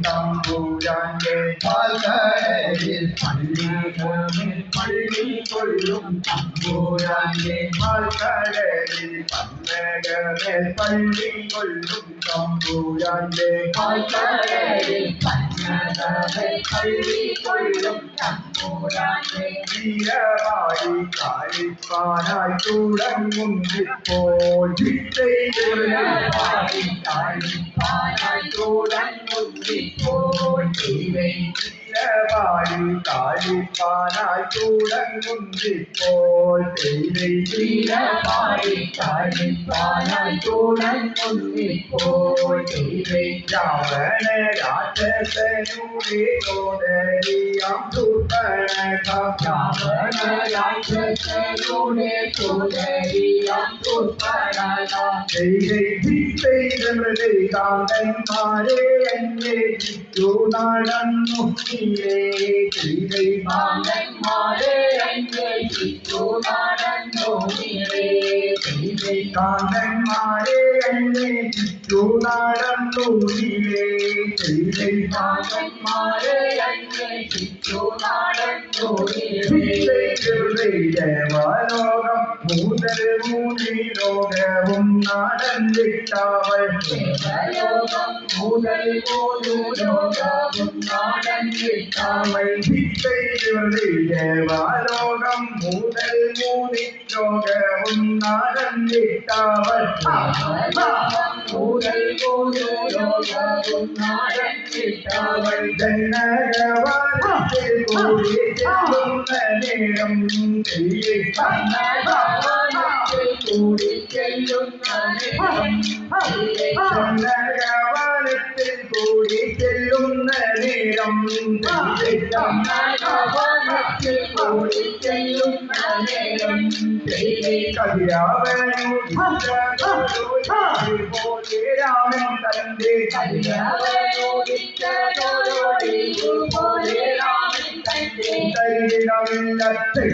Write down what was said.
തമ്പുരാന്റെ പാൽക്കടലിൽ പള്ളി കൊള്ളും തമ്പുരാന്റെ പാൽക്കടലിൽ പന്നകമേൽ പള്ളി കൊള്ളും തമ്പുരാന്റെ പാൽക്കടലിൽ പന്നകമേൽ പള്ളി കൊള്ളും തമ്പുരാന്റെ വീരവാടി കാളിപ്പാനായി തുടങ്ങുന്നിപ്പോൾ വീരവാടി കാളിപ്പാനായി തുടങ്ങുന്നിപ്പോൾ വീരവാടി കാളിപ്പാനായി തുടങ്ങുന്നിപ്പോൾ വീരവാടി കാളിപ്പാനായി തുടങ്ങുന്നിപ്പോൾ രാവണ രാക്ഷസനുടെ സോദരിയാം ദുർബലക രാവണ രാക്ഷസനുടെ സോദരിയാം ദുർബലക കാന്തന്മാരെ എന്നെ ചുറ്റു നടന്നു കാന്തന്മാരെ എന്നെ ചുറ്റു നടന്നു കാന്തന്മാരെ എന്നെ ചുറ്റു നടന്നു കാന്തന്മാരെ എന്നെ ചുറ്റു നടന്നു ദേവലോകം മൂതൽ മൂടി ലോകവും നാടൻ വിട്ടവൾ ദേവലോകം മൂതൽ മൂന്നു ലോകവും നാടൻ വിട്ടവൾ ദേവലോകം മൂതൽ മൂടി ലോകവും നാടൻ വിട്ടവൾ മൂതൽ മൂന്നു ലോകവും നാടൻ വിട്ടവൾ ജനകവാനത്തിൽ കൂടി ചെല്ലുന്ന നേരം കൂടി ചെല്ലുന്ന നേരം ജനകവാനത്തിൽ കൂടി ചെല്ലുന്ന നേരം ജനകവാനത്തിൽ കൂടി ചെല്ലുന്ന നേരം കല്യാവനു രാമൻ തന്റെ കല്യാവനോദിച്ച പോലെ രാമൻ തന്റെ